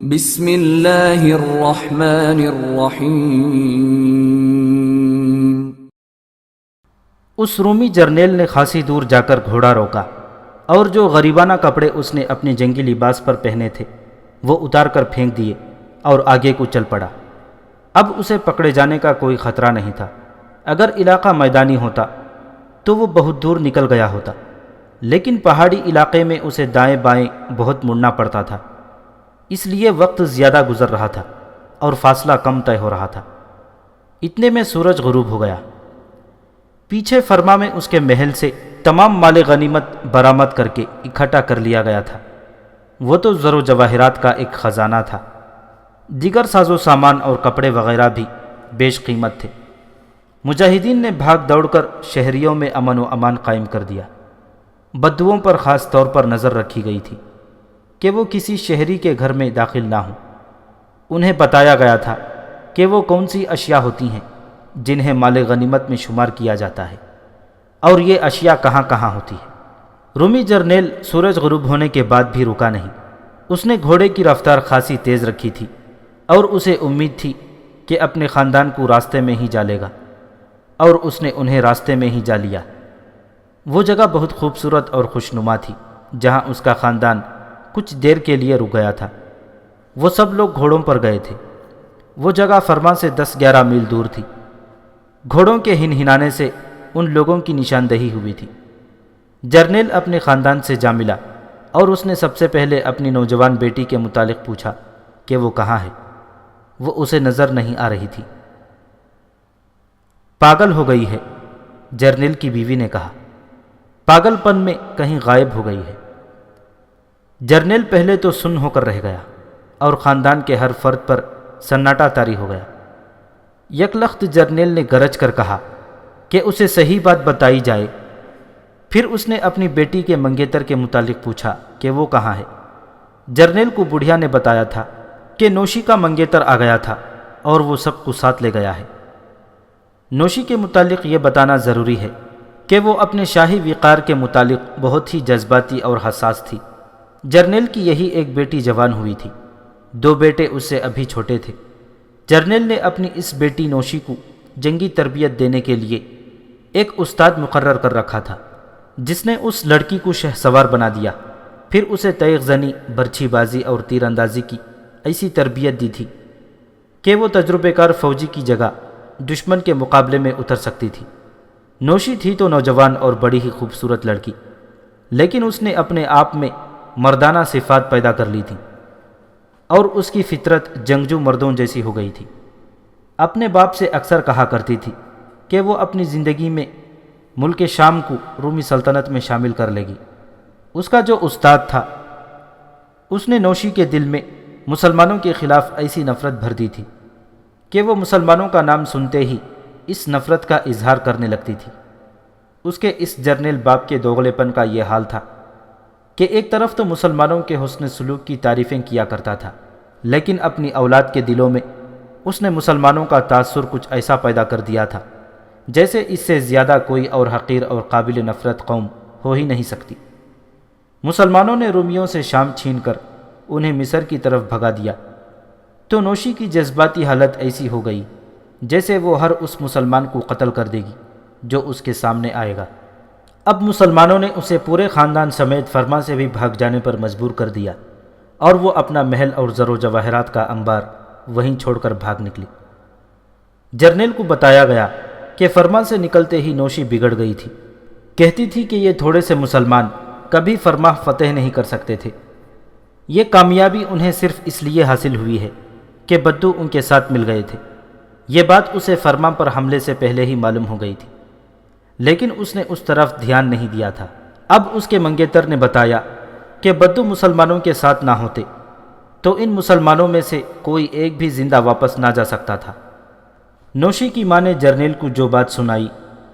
بسم اللہ الرحمن الرحیم۔ اس رومی جرنیل نے خاصی دور جا کر گھوڑا روکا اور جو غریبانہ کپڑے اس نے اپنے جنگی لباس پر پہنے تھے وہ اتار کر پھینک دیے اور آگے کو چل پڑا۔ اب اسے پکڑے جانے کا کوئی خطرہ نہیں تھا۔ اگر علاقہ میدانی ہوتا تو وہ بہت دور نکل گیا ہوتا، لیکن پہاڑی علاقے میں اسے دائیں بائیں بہت مڑنا پڑتا تھا، اس لیے وقت زیادہ گزر رہا تھا اور فاصلہ کم طے ہو رہا تھا۔ اتنے میں سورج غروب ہو گیا۔ پیچھے فرما میں اس کے محل سے تمام مال غنیمت برآمد کر کے اکٹھا کر لیا گیا تھا۔ وہ تو زر و جواہرات کا ایک خزانہ تھا، دیگر ساز و سامان اور کپڑے وغیرہ بھی بیش قیمت تھے۔ مجاہدین نے بھاگ دوڑ کر شہریوں میں امن و امان قائم کر دیا۔ بدوؤں پر خاص طور پر نظر رکھی گئی تھی کہ وہ کسی شہری کے گھر میں داخل نہ ہوں۔ انہیں بتایا گیا تھا کہ وہ کون سی اشیاء ہوتی ہیں جنہیں مال غنیمت میں شمار کیا جاتا ہے اور یہ اشیاء کہاں کہاں ہوتی ہے۔ رومی جرنیل سورج غروب ہونے کے بعد بھی رکا نہیں۔ اس نے گھوڑے کی رفتار خاصی تیز رکھی تھی اور اسے امید تھی کہ اپنے خاندان کو راستے میں ہی جا لے گا، اور اس نے انہیں راستے میں ہی جا لیا۔ وہ جگہ بہت خوبصورت اور خوشنما تھی جہاں اس کا خاندان کچھ دیر کے لیے رک گیا تھا۔ وہ سب لوگ گھوڑوں پر گئے تھے۔ وہ جگہ فرما سے 10-11 میل دور تھی۔ گھوڑوں کے ہنہنانے سے ان لوگوں کی نشاندہی ہوئی تھی۔ جرنیل اپنے خاندان سے جا ملا اور اس نے سب سے پہلے اپنی نوجوان بیٹی کے متعلق پوچھا کہ وہ کہاں ہے۔ وہ اسے نظر نہیں آ رہی تھی۔ پاگل ہو گئی ہے، جرنیل کی بیوی نے کہا۔ پاگل پن میں کہیں غائب ہو گئی ہے۔ جرنیل پہلے تو سن ہو کر رہ گیا اور خاندان کے ہر فرد پر سناٹا طاری ہو گیا۔ یکلخت جرنیل نے گرج کر کہا کہ اسے صحیح بات بتائی جائے۔ پھر اس نے اپنی بیٹی کے منگیتر کے متعلق پوچھا کہ وہ کہاں ہے۔ جرنیل کو بڑھیا نے بتایا تھا کہ نوشی کا منگیتر آ گیا تھا اور وہ سب کو ساتھ لے گیا ہے۔ نوشی کے متعلق یہ بتانا ضروری ہے کہ وہ اپنے شاہی وقار کے متعلق بہت ہی جذباتی اور حساس تھی۔ جرنیل کی یہی ایک بیٹی جوان ہوئی تھی، 2 بیٹے اس سے ابھی چھوٹے تھے۔ جرنیل نے اپنی اس بیٹی نوشی کو جنگی تربیت دینے کے لیے ایک استاد مقرر کر رکھا تھا جس نے اس لڑکی کو شہ سوار بنا دیا۔ پھر اسے تیغ زنی، برچھی بازی اور تیر اندازی کی ایسی تربیت دی تھی کہ وہ تجربے کار فوجی کی جگہ دشمن کے مقابلے میں اتر سکتی تھی۔ نوشی تھی تو نوجوان اور بڑی ہی خوبصورت لڑکی، لیکن اس نے اپنے آپ میں مردانہ صفات پیدا کر لی تھیں اور اس کی فطرت جنگجو مردوں جیسی ہو گئی تھی۔ اپنے باپ سے اکثر کہا کرتی تھی کہ وہ اپنی زندگی میں ملک شام کو رومی سلطنت میں شامل کر لے گی۔ اس کا جو استاد تھا اس نے نوشی کے دل میں مسلمانوں کے خلاف ایسی نفرت بھر دی تھی کہ وہ مسلمانوں کا نام سنتے ہی اس نفرت کا اظہار کرنے لگتی تھی۔ اس کے اس جرنیل باپ کے دوغلے پن کا یہ حال تھا کہ ایک طرف تو مسلمانوں کے حسن سلوک کی تعریفیں کیا کرتا تھا، لیکن اپنی اولاد کے دلوں میں اس نے مسلمانوں کا تاثر کچھ ایسا پیدا کر دیا تھا جیسے اس سے زیادہ کوئی اور حقیر اور قابل نفرت قوم ہو ہی نہیں سکتی۔ مسلمانوں نے رومیوں سے شام چھین کر انہیں مصر کی طرف بھگا دیا تو نوشی کی جذباتی حالت ایسی ہو گئی جیسے وہ ہر اس مسلمان کو قتل کر دے گی جو اس کے سامنے آئے گا۔ اب مسلمانوں نے اسے پورے خاندان سمیت فرما سے بھی بھاگ جانے پر مجبور کر دیا اور وہ اپنا محل اور زر و جواہرات کا انبار وہیں چھوڑ کر بھاگ نکلی۔ جرنیل کو بتایا گیا کہ فرما سے نکلتے ہی نوشی بگڑ گئی تھی۔ کہتی تھی کہ یہ تھوڑے سے مسلمان کبھی فرما فتح نہیں کر سکتے تھے۔ یہ کامیابی انہیں صرف اس لیے حاصل ہوئی ہے کہ بدو ان کے ساتھ مل گئے تھے۔ یہ بات اسے فرما پر حملے سے پہلے ہی معلوم ہو گئی تھی، لیکن اس نے اس طرف دھیان نہیں دیا تھا۔ اب اس کے منگیتر نے بتایا کہ بدو مسلمانوں کے ساتھ نہ ہوتے تو ان مسلمانوں میں سے کوئی ایک بھی زندہ واپس نہ جا سکتا تھا۔ نوشی کی ماں نے جرنیل کو جو بات سنائی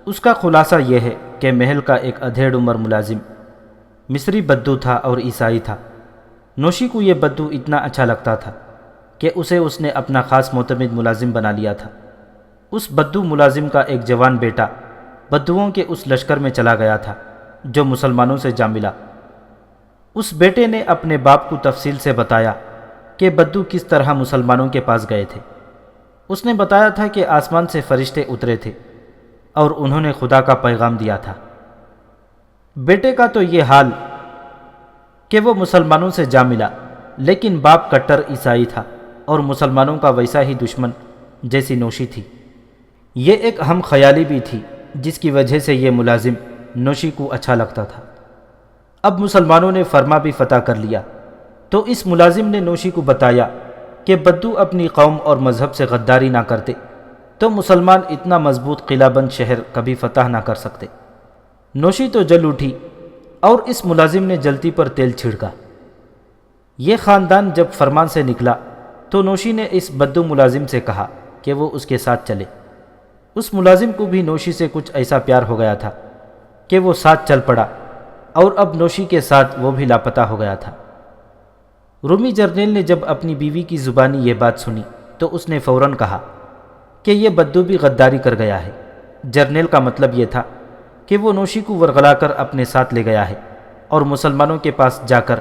اس کا خلاصہ یہ ہے کہ محل کا ایک ادھیڑ عمر ملازم مصری بدو تھا اور عیسائی تھا۔ نوشی کو یہ بدو اتنا اچھا لگتا تھا کہ اسے اس نے اپنا خاص معتمد ملازم بنا لیا تھا۔ اس بدو ملازم کا ایک جوان بیٹا بدوؤں کے اس لشکر میں چلا گیا تھا جو مسلمانوں سے جا ملا۔ اس بیٹے نے اپنے باپ کو تفصیل سے بتایا کہ کہ بدو کس طرح مسلمانوں کے پاس گئے تھے۔ اس نے بتایا تھا کہ آسمان سے فرشتے اترے تھے اور انہوں نے خدا کا پیغام دیا تھا۔ بیٹے کا تو یہ حال کہ وہ مسلمانوں سے جا ملا، لیکن باپ کٹر عیسائی تھا اور مسلمانوں کا ویسا ہی دشمن جیسی نوشی تھی۔ یہ ایک ہم خیالی بھی تھی جس کی وجہ سے یہ ملازم نوشی کو اچھا لگتا تھا۔ اب مسلمانوں نے فرما بھی فتح کر لیا تو اس ملازم نے نوشی کو بتایا کہ بدو اپنی قوم اور مذہب سے غداری نہ کرتے تو مسلمان اتنا مضبوط قلعہ بند شہر کبھی فتح نہ کر سکتے۔ نوشی تو جل اٹھی اور اس ملازم نے جلتی پر تیل چھڑکا۔ یہ خاندان جب فرمان سے نکلا تو نوشی نے اس بدو ملازم سے کہا کہ وہ اس کے ساتھ چلے۔ اس ملازم کو بھی نوشی سے کچھ ایسا پیار ہو گیا تھا کہ وہ ساتھ چل پڑا، اور اب نوشی کے ساتھ وہ بھی لاپتہ ہو گیا تھا۔ رومی جرنیل نے جب اپنی بیوی کی زبانی یہ بات سنی تو اس نے فوراً کہا کہ یہ بدو بھی غداری کر گیا ہے۔ جرنیل کا مطلب یہ تھا کہ وہ نوشی کو ورغلا کر اپنے ساتھ لے گیا ہے اور مسلمانوں کے پاس جا کر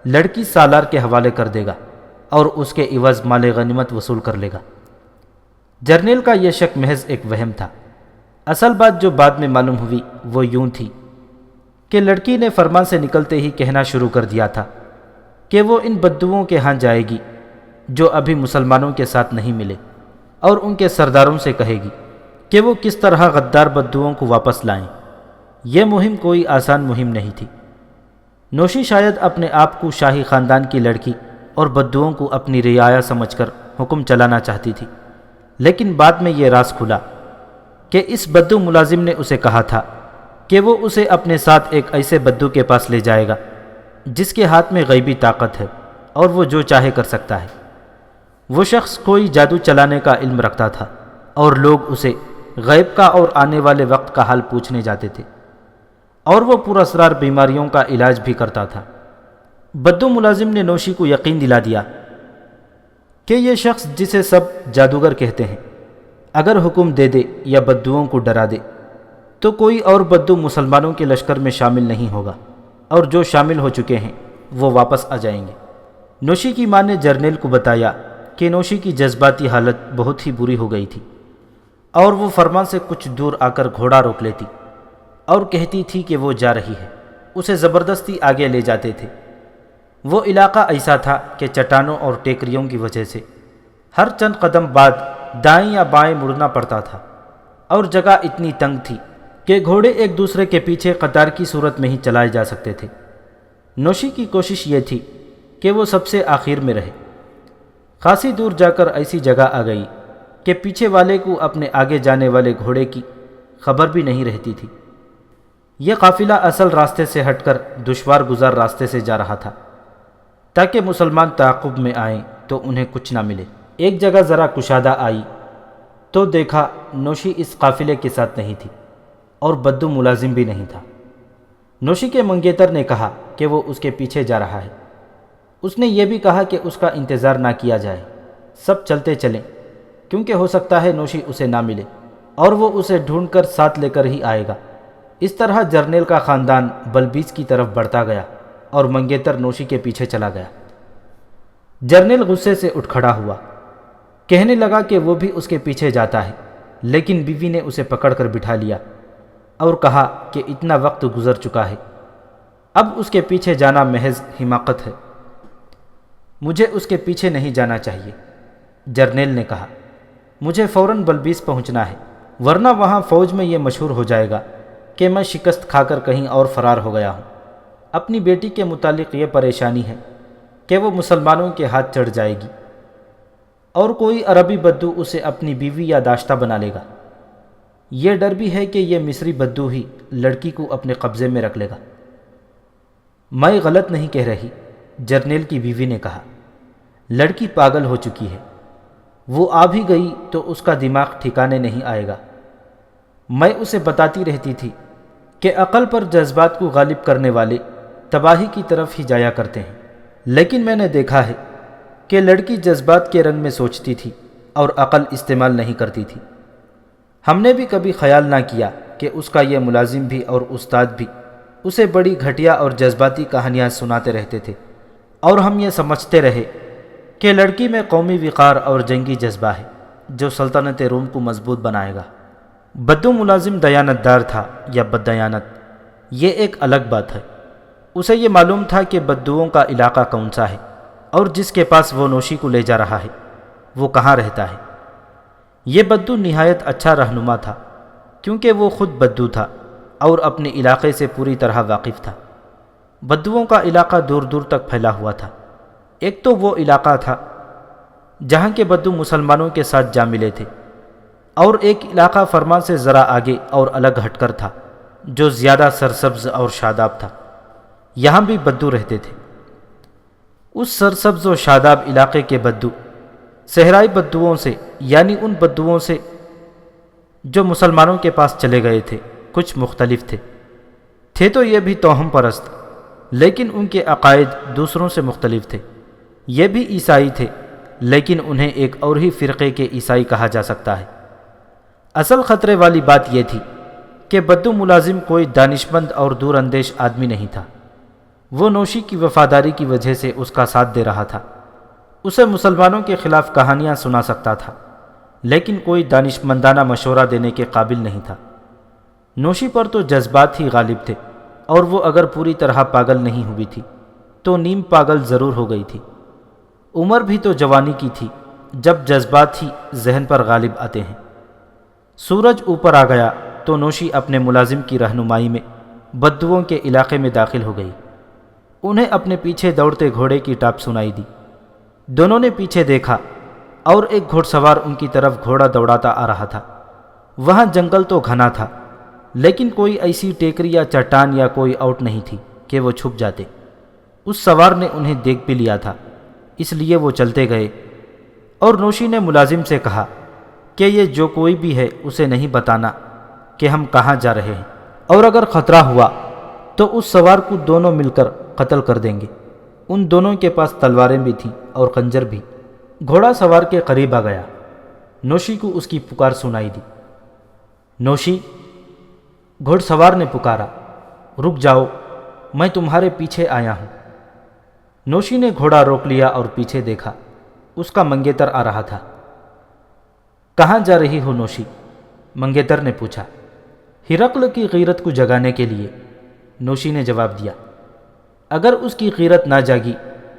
لڑکی سالار کے حوالے کر دے گا اور اس کے عوض مال غنیمت وصول کر لے گا۔ جرنیل کا یہ شک محض ایک وہم تھا۔ اصل بات جو بعد میں معلوم ہوئی وہ یوں تھی کہ لڑکی نے فرمان سے نکلتے ہی کہنا شروع کر دیا تھا کہ وہ ان بدوؤں کے ہاں جائے گی جو ابھی مسلمانوں کے ساتھ نہیں ملے، اور ان کے سرداروں سے کہے گی کہ وہ کس طرح غدار بدوؤں کو واپس لائیں۔ یہ مہم کوئی آسان مہم نہیں تھی۔ نوشی شاید اپنے آپ کو شاہی خاندان کی لڑکی اور بدوؤں کو اپنی رعایا سمجھ کر حکم چلانا چاہتی تھی، لیکن بعد میں یہ راز کھلا کہ اس بدو ملازم نے اسے کہا تھا کہ وہ اسے اپنے ساتھ ایک ایسے بدو کے پاس لے جائے گا جس کے ہاتھ میں غیبی طاقت ہے اور وہ جو چاہے کر سکتا ہے۔ وہ شخص کوئی جادو چلانے کا علم رکھتا تھا اور لوگ اسے غیب کا اور آنے والے وقت کا حال پوچھنے جاتے تھے، اور وہ پر اسرار بیماریوں کا علاج بھی کرتا تھا۔ بدو ملازم نے نوشی کو یقین دلا دیا کہ یہ شخص جسے سب جادوگر کہتے ہیں اگر حکم دے دے یا بدوؤں کو ڈرا دے تو کوئی اور بدو مسلمانوں کے لشکر میں شامل نہیں ہوگا، اور جو شامل ہو چکے ہیں وہ واپس آ جائیں گے۔ نوشی کی ماں نے جرنیل کو بتایا کہ نوشی کی جذباتی حالت بہت ہی بری ہو گئی تھی، اور وہ فرمان سے کچھ دور آ کر گھوڑا روک لیتی اور کہتی تھی کہ وہ جا رہی ہے۔ اسے زبردستی آگے لے جاتے تھے۔ وہ علاقہ ایسا تھا کہ چٹانوں اور ٹیکریوں کی وجہ سے ہر چند قدم بعد دائیں یا بائیں مڑنا پڑتا تھا، اور جگہ اتنی تنگ تھی کہ گھوڑے ایک دوسرے کے پیچھے قطار کی صورت میں ہی چلائے جا سکتے تھے۔ نوشی کی کوشش یہ تھی کہ وہ سب سے آخر میں رہے۔ خاصی دور جا کر ایسی جگہ آ گئی کہ پیچھے والے کو اپنے آگے جانے والے گھوڑے کی خبر بھی نہیں رہتی تھی۔ یہ قافلہ اصل راستے سے ہٹ کر دشوار گزار راستے سے جا رہا تھا تاکہ مسلمان تعاقب میں آئیں تو انہیں کچھ نہ ملے۔ ایک جگہ ذرا کشادہ آئی تو دیکھا نوشی اس قافلے کے ساتھ نہیں تھی اور بدو ملازم بھی نہیں تھا۔ نوشی کے منگیتر نے کہا کہ وہ اس کے پیچھے جا رہا ہے۔ اس نے یہ بھی کہا کہ اس کا انتظار نہ کیا جائے، سب چلتے چلیں، کیونکہ ہو سکتا ہے نوشی اسے نہ ملے اور وہ اسے ڈھونڈ کر ساتھ لے کر ہی آئے گا۔ اس طرح جرنیل کا خاندان بلبیس کی طرف بڑھتا گیا اور منگیتر نوشی کے پیچھے چلا گیا۔ جرنیل غصے سے اٹھ کھڑا ہوا، کہنے لگا کہ وہ بھی اس کے پیچھے جاتا ہے، لیکن بیوی نے اسے پکڑ کر بٹھا لیا اور کہا کہ اتنا وقت گزر چکا ہے، اب اس کے پیچھے جانا محض حماقت ہے۔ مجھے اس کے پیچھے نہیں جانا چاہیے، جرنیل نے کہا۔ مجھے فوراً بلبیس پہنچنا ہے، ورنہ وہاں فوج میں یہ مشہور ہو جائے گا کہ میں شکست کھا کر کہیں اور فرار ہو گیا ہوں۔ اپنی بیٹی کے متعلق یہ پریشانی ہے کہ وہ مسلمانوں کے ہاتھ چڑھ جائے گی اور کوئی عربی بدو اسے اپنی بیوی یا داشتہ بنا لے گا۔ یہ ڈر بھی ہے کہ یہ مصری بدو ہی لڑکی کو اپنے قبضے میں رکھ لے گا۔ میں غلط نہیں کہہ رہی، جرنیل کی بیوی نے کہا۔ لڑکی پاگل ہو چکی ہے، وہ آ بھی گئی تو اس کا دماغ ٹھکانے نہیں آئے گا۔ میں اسے بتاتی رہتی تھی کہ عقل پر جذبات کو غالب کرنے والے تباہی کی طرف ہی جایا کرتے ہیں، لیکن میں نے دیکھا ہے کہ لڑکی جذبات کے رنگ میں سوچتی تھی اور عقل استعمال نہیں کرتی تھی۔ ہم نے بھی کبھی خیال نہ کیا کہ اس کا یہ ملازم بھی اور استاد بھی اسے بڑی گھٹیا اور جذباتی کہانیاں سناتے رہتے تھے، اور ہم یہ سمجھتے رہے کہ لڑکی میں قومی وقار اور جنگی جذبہ ہے جو سلطنت روم کو مضبوط بنائے گا۔ بدو ملازم دیانت دار تھا یا بددیانت، یہ ایک الگ بات ہے۔ اسے یہ معلوم تھا کہ بدوؤں کا علاقہ کون سا ہے اور جس کے پاس وہ نوشی کو لے جا رہا ہے وہ کہاں رہتا ہے۔ یہ بدو نہایت اچھا رہنما تھا کیونکہ وہ خود بدو تھا اور اپنے علاقے سے پوری طرح واقف تھا۔ بدوؤں کا علاقہ دور دور تک پھیلا ہوا تھا۔ ایک تو وہ علاقہ تھا جہاں کے بدو مسلمانوں کے ساتھ جا ملے تھے، اور ایک علاقہ فرما سے ذرا آگے اور الگ ہٹ کر تھا جو زیادہ سرسبز اور شاداب تھا۔ یہاں بھی بدو رہتے تھے۔ اس سرسبز و شاداب علاقے کے بدو صحرائی بدوؤں سے، یعنی ان بدوؤں سے جو مسلمانوں کے پاس چلے گئے تھے، کچھ مختلف تھے تو یہ بھی توہم پرست، لیکن ان کے عقائد دوسروں سے مختلف تھے۔ یہ بھی عیسائی تھے، لیکن انہیں ایک اور ہی فرقے کے عیسائی کہا جا سکتا ہے۔ اصل خطرے والی بات یہ تھی کہ بدو ملازم کوئی دانشمند اور دور اندیش آدمی نہیں تھا۔ وہ نوشی کی وفاداری کی وجہ سے اس کا ساتھ دے رہا تھا۔ اسے مسلمانوں کے خلاف کہانیاں سنا سکتا تھا، لیکن کوئی دانشمندانہ مشورہ دینے کے قابل نہیں تھا۔ نوشی پر تو جذبات ہی غالب تھے، اور وہ اگر پوری طرح پاگل نہیں ہوئی تھی تو نیم پاگل ضرور ہو گئی تھی۔ عمر بھی تو جوانی کی تھی جب جذبات ہی ذہن پر غالب آتے ہیں۔ سورج اوپر آ گیا تو نوشی اپنے ملازم کی رہنمائی میں بدوؤں کے علاقے میں داخل ہو گئی۔ انہیں اپنے پیچھے دوڑتے گھوڑے کی ٹاپ سنائی دی۔ دونوں نے پیچھے دیکھا اور ایک گھوڑ سوار ان کی طرف گھوڑا دوڑاتا آ رہا تھا۔ وہاں جنگل تو گھنا تھا، لیکن کوئی ایسی ٹیکری یا چٹان یا کوئی آؤٹ نہیں تھی کہ وہ چھپ جاتے۔ اس سوار نے انہیں دیکھ بھی لیا تھا، اس لیے وہ چلتے گئے، اور نوشی نے ملازم سے کہا کہ یہ جو کوئی بھی ہے اسے نہیں بتانا کہ ہم کہاں جا رہے ہیں، اور اگر خطرہ ہوا تو اس سوار کو دونوں مل کر قتل کر دیں گے۔ ان دونوں کے پاس تلواریں بھی تھیں اور خنجر بھی۔ گھوڑا سوار کے قریب آ گیا۔ نوشی کو اس کی پکار سنائی دی۔ نوشی، گھوڑ سوار نے پکارا، رک جاؤ، میں تمہارے پیچھے آیا ہوں۔ نوشی نے گھوڑا روک لیا اور پیچھے دیکھا۔ اس کا منگیتر آ رہا تھا۔ کہاں جا رہی ہو نوشی؟ منگیتر نے پوچھا۔ ہرقل کی غیرت کو جگانے کے لیے، نوشی نے جواب دیا۔ اگر اس کی غیرت نہ جاگی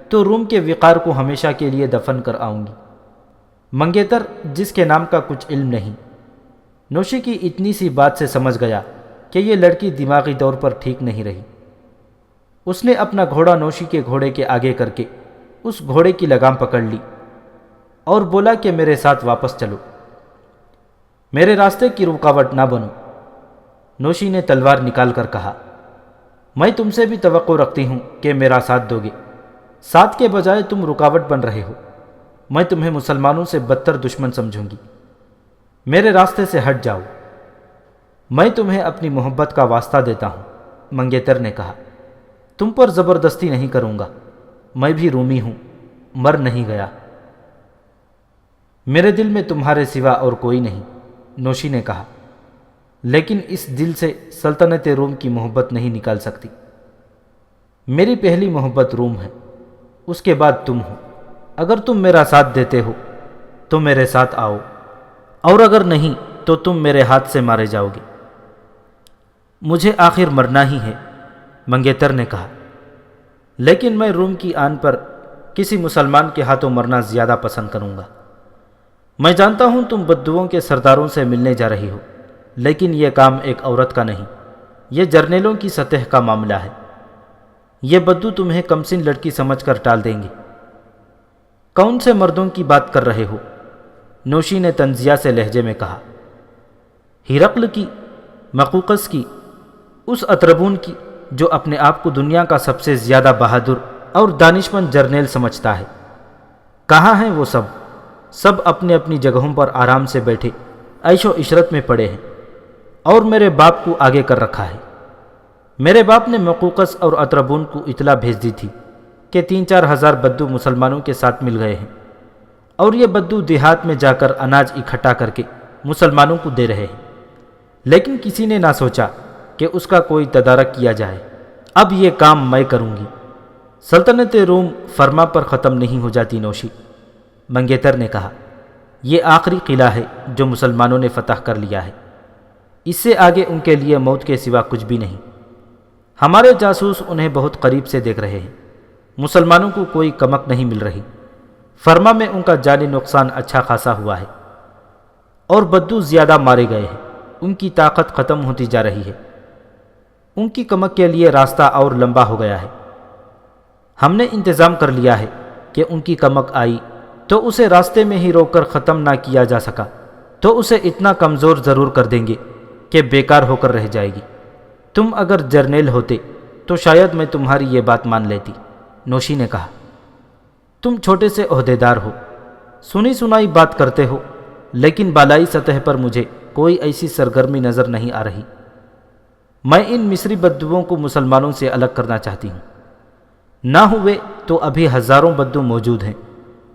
تو روم کے وقار کو ہمیشہ کے لیے دفن کر آؤں گی۔ منگیتر، جس کے نام کا کچھ علم نہیں، نوشی کی اتنی سی بات سے سمجھ گیا کہ یہ لڑکی دماغی طور پر ٹھیک نہیں رہی۔ اس نے اپنا گھوڑا نوشی کے گھوڑے کے آگے کر کے اس گھوڑے کی لگام پکڑ لی اور بولا کہ میرے ساتھ واپس چلو، میرے راستے کی رکاوٹ نہ بنو۔ نوشی نے تلوار نکال کر کہا، میں تم سے بھی توقع رکھتی ہوں کہ میرا ساتھ دو گے، ساتھ کے بجائے تم رکاوٹ بن رہے ہو۔ میں تمہیں مسلمانوں سے بدتر دشمن سمجھوں گی، میرے راستے سے ہٹ جاؤ۔ میں تمہیں اپنی محبت کا واسطہ دیتا ہوں، منگیتر نے کہا، تم پر زبردستی نہیں کروں گا، میں بھی رومی ہوں، مر نہیں گیا۔ میرے دل میں تمہارے سوا اور کوئی نہیں، نوشی نے کہا، لیکن اس دل سے سلطنت روم کی محبت نہیں نکال سکتی۔ میری پہلی محبت روم ہے، اس کے بعد تم ہو۔ اگر تم میرا ساتھ دیتے ہو تو میرے ساتھ آؤ، اور اگر نہیں تو تم میرے ہاتھ سے مارے جاؤ گے۔ مجھے آخر مرنا ہی ہے، منگیتر نے کہا، لیکن میں روم کی آن پر کسی مسلمان کے ہاتھوں مرنا زیادہ پسند کروں گا۔ میں جانتا ہوں تم بدوؤں کے سرداروں سے ملنے جا رہی ہو، لیکن یہ کام ایک عورت کا نہیں، یہ جرنیلوں کی سطح کا معاملہ ہے۔ یہ بدو تمہیں کمسن لڑکی سمجھ کر ٹال دیں گے۔ کون سے مردوں کی بات کر رہے ہو؟ نوشی نے تنزیہ سے لہجے میں کہا۔ ہرقل کی، مقوقس کی، اس اتربون کی جو اپنے آپ کو دنیا کا سب سے زیادہ بہادر اور دانشمند جرنیل سمجھتا ہے۔ کہاں ہیں وہ سب اپنے اپنی جگہوں پر آرام سے بیٹھے عیش و عشرت میں پڑے ہیں، اور میرے باپ کو آگے کر رکھا ہے۔ میرے باپ نے مقوقس اور اتربون کو اطلاع بھیج دی تھی کہ 3-4 ہزار بدو مسلمانوں کے ساتھ مل گئے ہیں، اور یہ بدو دیہات میں جا کر اناج اکٹھا کر کے مسلمانوں کو دے رہے ہیں، لیکن کسی نے نہ سوچا کہ اس کا کوئی تدارک کیا جائے۔ اب یہ کام میں کروں گی۔ سلطنت روم فرما پر ختم نہیں ہو جاتی نوشی، منگیتر نے کہا، یہ آخری قلعہ ہے جو مسلمانوں نے فتح کر لیا ہے، اس سے آگے ان کے لیے موت کے سوا کچھ بھی نہیں۔ ہمارے جاسوس انہیں بہت قریب سے دیکھ رہے ہیں، مسلمانوں کو کوئی کمک نہیں مل رہی، فرما میں ان کا جانی نقصان اچھا خاصا ہوا ہے، اور بدو زیادہ مارے گئے ہیں، ان کی طاقت ختم ہوتی جا رہی ہے، ان کی کمک کے لیے راستہ اور لمبا ہو گیا ہے۔ ہم نے انتظام کر لیا ہے کہ ان کی کمک آئی تو اسے راستے میں ہی روک کر ختم نہ کیا جا سکا تو اسے اتنا کمزور ضرور کر دیں گے کہ بیکار ہو کر رہ جائے گی۔ تم اگر جرنیل ہوتے تو شاید میں تمہاری یہ بات مان لیتی، نوشی نے کہا۔ تم چھوٹے سے عہدیدار ہو، سنی سنائی بات کرتے ہو، لیکن بالائی سطح پر مجھے کوئی ایسی سرگرمی نظر نہیں آ رہی۔ میں ان مصری بدوؤں کو مسلمانوں سے الگ کرنا چاہتی ہوں، نہ ہوئے تو ابھی ہزاروں بدو موجود ہیں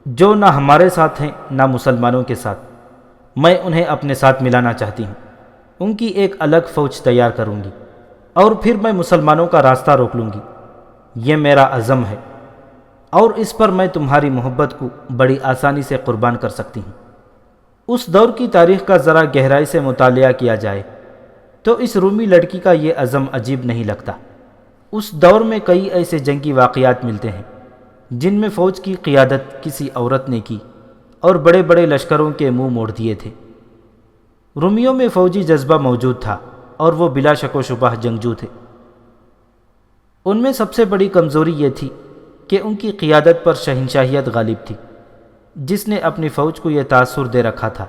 جو نہ ہمارے ساتھ ہیں نہ مسلمانوں کے ساتھ، میں انہیں اپنے ساتھ ملانا چاہتی ہوں، ان کی ایک الگ فوج تیار کروں گی اور پھر میں مسلمانوں کا راستہ روک لوں گی، یہ میرا عزم ہے، اور اس پر میں تمہاری محبت کو بڑی آسانی سے قربان کر سکتی ہوں۔ اس دور کی تاریخ کا ذرا گہرائی سے مطالعہ کیا جائے تو اس رومی لڑکی کا یہ عزم عجیب نہیں لگتا۔ اس دور میں کئی ایسے جنگی واقعات ملتے ہیں جن میں فوج کی قیادت کسی عورت نے کی اور بڑے بڑے لشکروں کے منہ موڑ دیے تھے۔ رومیوں میں فوجی جذبہ موجود تھا اور وہ بلا شک و شبہ جنگجو تھے۔ ان میں سب سے بڑی کمزوری یہ تھی کہ ان کی قیادت پر شہنشاہیت غالب تھی، جس نے اپنی فوج کو یہ تاثر دے رکھا تھا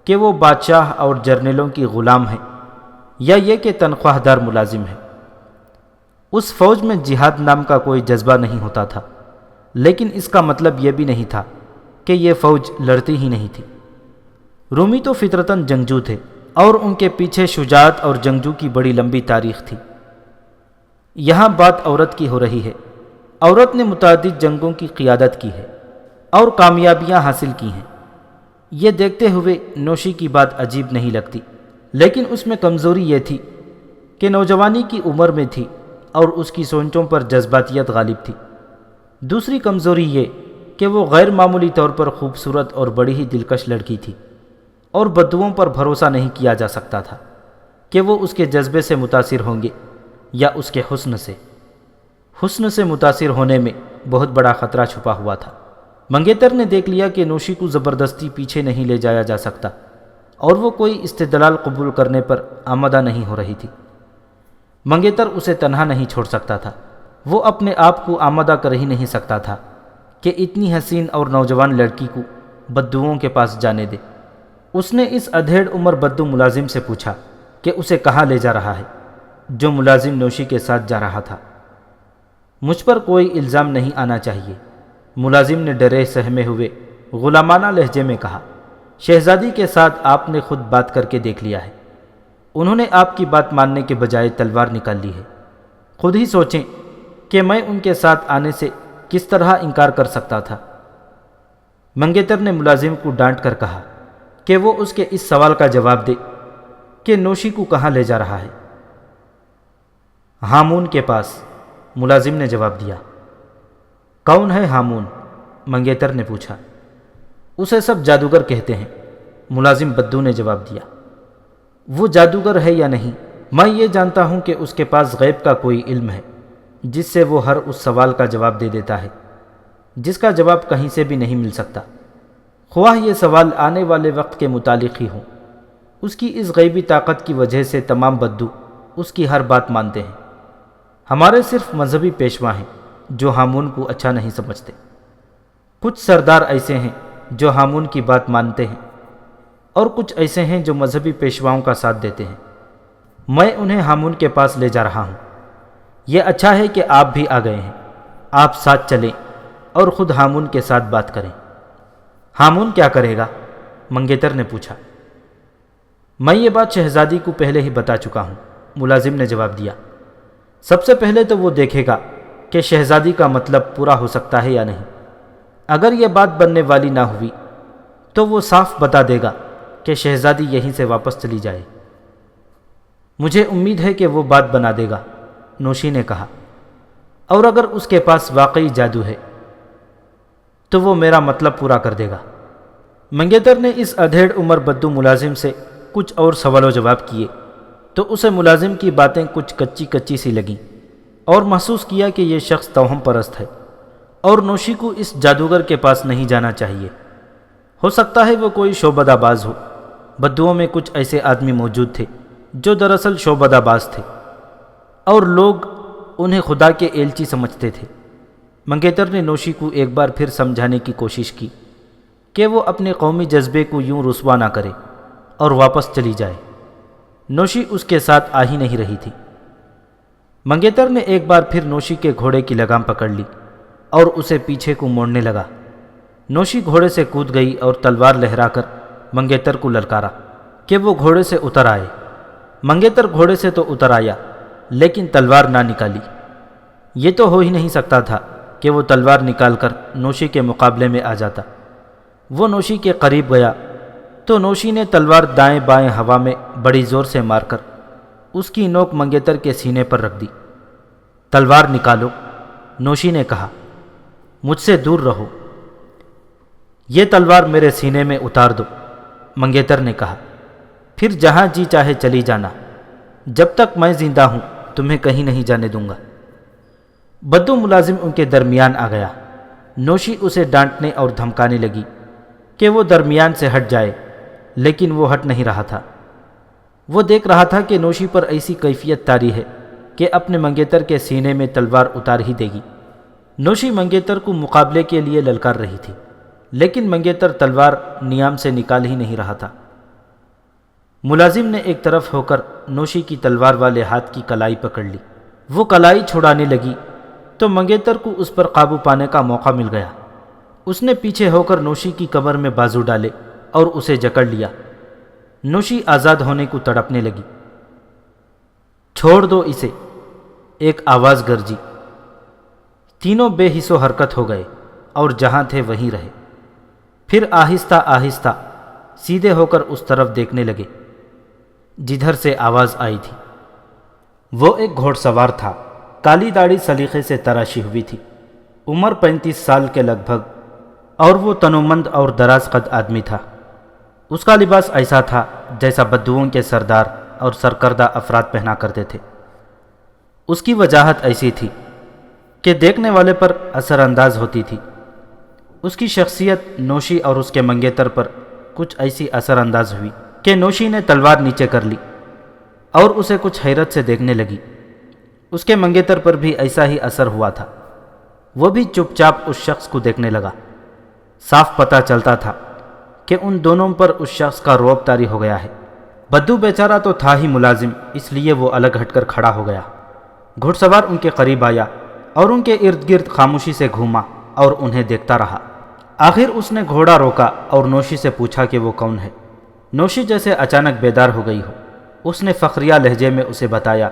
کہ وہ بادشاہ اور جرنیلوں کی غلام ہیں یا یہ کہ تنخواہ دار ملازم ہیں۔ اس فوج میں جہاد نام کا کوئی جذبہ نہیں ہوتا تھا، لیکن اس کا مطلب یہ بھی نہیں تھا کہ یہ فوج لڑتی ہی نہیں تھی۔ رومی تو فطرتاً جنگجو تھے اور ان کے پیچھے شجاعت اور جنگجو کی بڑی لمبی تاریخ تھی۔ یہاں بات عورت کی ہو رہی ہے۔ عورت نے متعدد جنگوں کی قیادت کی ہے اور کامیابیاں حاصل کی ہیں۔ یہ دیکھتے ہوئے نوشی کی بات عجیب نہیں لگتی، لیکن اس میں کمزوری یہ تھی کہ نوجوانی کی عمر میں تھی اور اس کی سوچوں پر جذباتیت غالب تھی۔ دوسری کمزوری یہ کہ وہ غیر معمولی طور پر خوبصورت اور بڑی ہی دلکش لڑکی تھی، اور بدوؤں پر بھروسہ نہیں کیا جا سکتا تھا کہ وہ اس کے جذبے سے متاثر ہوں گے یا اس کے حسن سے۔ حسن سے متاثر ہونے میں بہت بڑا خطرہ چھپا ہوا تھا۔ منگیتر نے دیکھ لیا کہ نوشی کو زبردستی پیچھے نہیں لے جایا جا سکتا، اور وہ کوئی استدلال قبول کرنے پر آمادہ نہیں ہو رہی تھی۔ منگیتر اسے تنہا نہیں چھوڑ سکتا تھا، وہ اپنے آپ کو آمادہ کر ہی نہیں سکتا تھا کہ اتنی حسین اور نوجوان لڑکی کو بدوؤں کے پاس جانے دے۔ اس نے اس ادھیڑ عمر بدو ملازم سے پوچھا کہ اسے کہاں لے جا رہا ہے، جو ملازم نوشی کے ساتھ جا رہا تھا۔ مجھ پر کوئی الزام نہیں آنا چاہیے، ملازم نے ڈرے سہمے ہوئے غلامانہ لہجے میں کہا۔ شہزادی کے ساتھ آپ نے خود بات کر کے دیکھ لیا ہے، انہوں نے آپ کی بات ماننے کے بجائے تلوار نکال لی ہے۔ خود ہی سوچیں کہ میں ان کے ساتھ آنے سے کس طرح انکار کر سکتا تھا۔ منگیتر نے ملازم کو ڈانٹ کر کہا کہ وہ اس کے اس سوال کا جواب دے کہ نوشی کو کہاں لے جا رہا ہے۔ ہامون کے پاس، ملازم نے جواب دیا۔ کون ہے ہامون؟ منگیتر نے پوچھا۔ اسے سب جادوگر کہتے ہیں، ملازم بدو نے جواب دیا۔ وہ جادوگر ہے یا نہیں، میں یہ جانتا ہوں کہ اس کے پاس غیب کا کوئی علم ہے جس سے وہ ہر اس سوال کا جواب دے دیتا ہے جس کا جواب کہیں سے بھی نہیں مل سکتا، خواہ یہ سوال آنے والے وقت کے متعلق ہی ہوں۔ اس کی اس غیبی طاقت کی وجہ سے تمام بدو اس کی ہر بات مانتے ہیں۔ ہمارے صرف مذہبی پیشوا ہیں جو ہامون کو اچھا نہیں سمجھتے۔ کچھ سردار ایسے ہیں جو ہامون کی بات مانتے ہیں، اور کچھ ایسے ہیں جو مذہبی پیشواؤں کا ساتھ دیتے ہیں۔ میں انہیں ہامون کے پاس لے جا رہا ہوں۔ یہ اچھا ہے کہ آپ بھی آ گئے ہیں، آپ ساتھ چلیں اور خود ہامون کے ساتھ بات کریں۔ ہامون کیا کرے گا؟ منگیتر نے پوچھا۔ میں یہ بات شہزادی کو پہلے ہی بتا چکا ہوں، ملازم نے جواب دیا۔ سب سے پہلے تو وہ دیکھے گا کہ شہزادی کا مطلب پورا ہو سکتا ہے یا نہیں۔ اگر یہ بات بننے والی نہ ہوئی تو وہ صاف بتا دے گا کہ شہزادی یہیں سے واپس چلی جائے۔ مجھے امید ہے کہ وہ بات بنا دے گا، نوشی نے کہا، اور اگر اس کے پاس واقعی جادو ہے۔ تو وہ میرا مطلب پورا کر دے گا۔ منگیتر نے اس ادھیڑ عمر بدو ملازم سے کچھ اور سوال و جواب کیے تو اسے ملازم کی باتیں کچھ کچی کچی سی لگیں اور محسوس کیا کہ یہ شخص توہم پرست ہے اور نوشی کو اس جادوگر کے پاس نہیں جانا چاہیے۔ ہو سکتا ہے وہ کوئی شعبدہ باز ہو۔ بدوؤں میں کچھ ایسے آدمی موجود تھے جو دراصل شعبدہ باز تھے اور لوگ انہیں خدا کے ایلچی سمجھتے تھے۔ منگیتر نے نوشی کو ایک بار پھر سمجھانے کی کوشش کی کہ وہ اپنے قومی جذبے کو یوں رسوا نہ کرے اور واپس چلی جائے۔ نوشی اس کے ساتھ آ ہی نہیں رہی تھی۔ منگیتر نے ایک بار پھر نوشی کے گھوڑے کی لگام پکڑ لی اور اسے پیچھے کو موڑنے لگا۔ نوشی گھوڑے سے کود گئی اور تلوار لہرا کر منگیتر کو للکارا کہ وہ گھوڑے سے اتر آئے۔ منگیتر گھوڑے سے تو اتر آیا لیکن تلوار نہ نکالی۔ یہ تو ہو ہی نہیں سکتا تھا کہ وہ تلوار نکال کر نوشی کے مقابلے میں آ جاتا۔ وہ نوشی کے قریب گیا تو نوشی نے تلوار دائیں بائیں ہوا میں بڑی زور سے مار کر اس کی نوک منگیتر کے سینے پر رکھ دی۔ تلوار نکالو، نوشی نے کہا، مجھ سے دور رہو۔ یہ تلوار میرے سینے میں اتار دو، منگیتر نے کہا، پھر جہاں جی چاہے چلی جانا، جب تک میں زندہ ہوں تمہیں کہیں نہیں جانے دوں گا۔ بدو ملازم ان کے درمیان آ گیا۔ نوشی اسے ڈانٹنے اور دھمکانے لگی کہ وہ درمیان سے ہٹ جائے، لیکن وہ ہٹ نہیں رہا تھا۔ وہ دیکھ رہا تھا کہ نوشی پر ایسی کیفیت طاری ہے کہ اپنے منگیتر کے سینے میں تلوار اتار ہی دے گی۔ نوشی منگیتر کو مقابلے کے لیے للکار رہی تھی، لیکن منگیتر تلوار نیام سے نکال ہی نہیں رہا تھا۔ ملازم نے ایک طرف ہو کر نوشی کی تلوار والے ہاتھ کی کلائی پکڑ لی۔ وہ کلائی چھڑانے لگی تو منگیتر کو اس پر قابو پانے کا موقع مل گیا۔ اس نے پیچھے ہو کر نوشی کی کمر میں بازو ڈالے اور اسے جکڑ لیا۔ نوشی آزاد ہونے کو تڑپنے لگی۔ چھوڑ دو اسے، ایک آواز گرجی۔ تینوں بے حس و حرکت ہو گئے اور جہاں تھے وہیں رہے۔ پھر آہستہ آہستہ سیدھے ہو کر اس طرف دیکھنے لگے جدھر سے آواز آئی تھی۔ وہ ایک گھوڑ سوار تھا، کالی داڑھی سلیقے سے تراشی ہوئی تھی، عمر 35 سال کے لگ بھگ، اور وہ تنومند اور دراز قد آدمی تھا۔ اس کا لباس ایسا تھا جیسا بدوؤں کے سردار اور سرکردہ افراد پہنا کرتے تھے۔ اس کی وجاہت ایسی تھی کہ دیکھنے والے پر اثر انداز ہوتی تھی۔ اس کی شخصیت نوشی اور اس کے منگیتر پر کچھ ایسی اثر انداز ہوئی کہ نوشی نے تلوار نیچے کر لی اور اسے کچھ حیرت سے دیکھنے لگی۔ اس کے منگیتر پر بھی ایسا ہی اثر ہوا تھا۔ وہ بھی چپ چاپ اس شخص کو دیکھنے لگا۔ صاف پتہ چلتا تھا کہ ان دونوں پر اس شخص کا رعب طاری ہو گیا ہے۔ بدو بیچارہ تو تھا ہی ملازم، اس لیے وہ الگ ہٹ کر کھڑا ہو گیا۔ گھڑ سوار ان کے قریب آیا اور ان کے ارد گرد خاموشی سے گھوما اور انہیں دیکھتا رہا۔ آخر اس نے گھوڑا روکا اور نوشی سے پوچھا کہ وہ کون ہے۔ نوشی جیسے اچانک بیدار ہو گئی ہو۔ اس نے فخریہ لہجے میں اسے بتایا